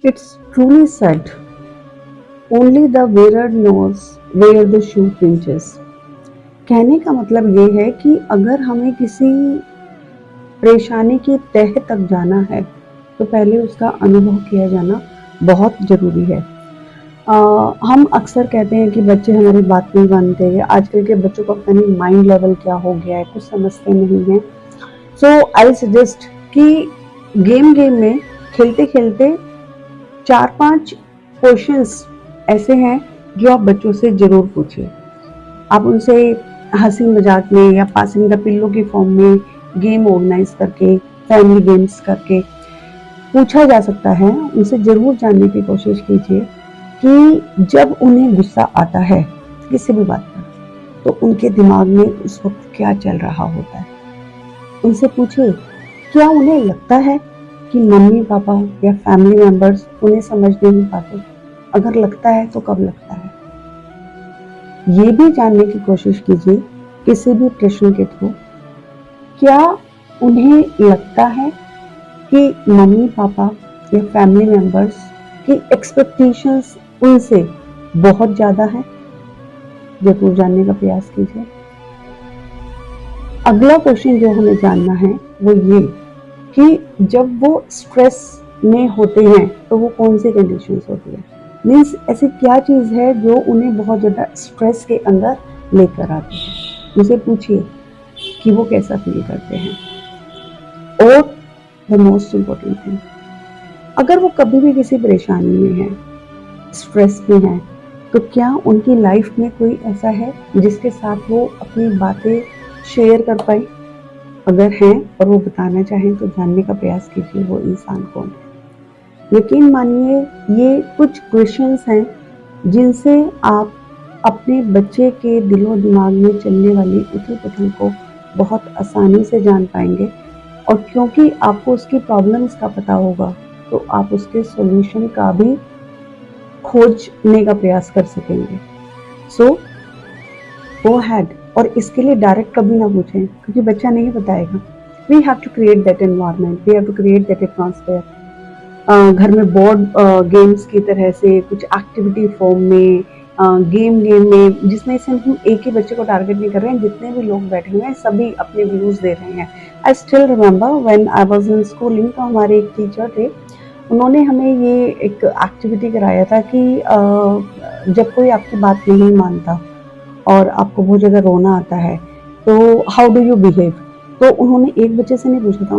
It's truly said, only the wearer knows where the shoe pinches. कहने का मतलब ये है कि अगर हमें किसी परेशानी की तह तक जाना है, तो पहले उसका अनुभव किया जाना बहुत ज़रूरी है। हम अक्सर कहते हैं कि बच्चे हमारी बात नहीं मानते, आजकल के बच्चों का पता नहीं माइंड लेवल क्या हो गया है, कुछ समझते नहीं हैं। सो आई सजेस्ट कि गेम में खेलते-खेलते 4-5 क्वेश्चंस ऐसे हैं जो आप बच्चों से ज़रूर पूछिए। आप उनसे हँसी मजाक में या पासिंग द पिल्लो की फॉर्म में गेम ऑर्गेनाइज करके, फैमिली गेम्स करके पूछा जा सकता है। उनसे ज़रूर जानने की कोशिश कीजिए कि जब उन्हें गुस्सा आता है किसी भी बात पर, तो उनके दिमाग में उस वक्त क्या चल रहा होता है। उनसे पूछिए, क्या उन्हें लगता है कि मम्मी पापा या फैमिली मेंबर्स उन्हें समझ नहीं पाते? अगर लगता है तो कब लगता है? ये भी जानने की कोशिश कीजिए किसी भी प्रश्न के थ्रू, क्या उन्हें लगता है कि मम्मी पापा या फैमिली मेंबर्स की एक्सपेक्टेशंस उनसे बहुत ज़्यादा है? जरूर जानने का प्रयास कीजिए। अगला क्वेश्चन जो हमें जानना है वो ये कि जब वो स्ट्रेस में होते हैं तो वो कौन सी कंडीशंस होती है। मीन्स ऐसी क्या चीज़ है जो उन्हें बहुत ज़्यादा स्ट्रेस के अंदर लेकर आती है। उनसे पूछिए कि वो कैसा फील करते हैं। और द मोस्ट इम्पोर्टेंट थिंग, अगर वो कभी भी किसी परेशानी में है, स्ट्रेस में है, तो क्या उनकी लाइफ में कोई ऐसा है जिसके साथ वो अपनी बातें शेयर कर पाए? अगर हैं और वो बताना चाहें तो जानने का प्रयास कीजिए वो इंसान कौन है। यकीन मानिए, ये कुछ क्वेश्चंस हैं जिनसे आप अपने बच्चे के दिलो दिमाग में चलने वाली उथल पुथल को बहुत आसानी से जान पाएंगे। और क्योंकि आपको उसकी प्रॉब्लम्स का पता होगा, तो आप उसके सॉल्यूशन का भी खोजने का प्रयास कर सकेंगे। सो गो हैड, और इसके लिए डायरेक्ट कभी ना पूछें, क्योंकि बच्चा नहीं बताएगा। We have to create that environment, we have to create that atmosphere. घर में बोर्ड गेम्स की तरह से कुछ एक्टिविटी फॉर्म में, गेम में, जिसमें से हम एक ही बच्चे को टारगेट नहीं कर रहे हैं, जितने भी लोग बैठे हुए हैं सभी अपने व्यूज़ दे रहे हैं। I still remember when I was in schooling, तो हमारे एक टीचर थे, उन्होंने हमें ये एक एक्टिविटी कराया था कि जब कोई आपकी बात नहीं मानता और आपको बहुत ज़्यादा रोना आता है, तो हाउ डू यू बिहेव। तो उन्होंने एक बच्चे से नहीं पूछा था,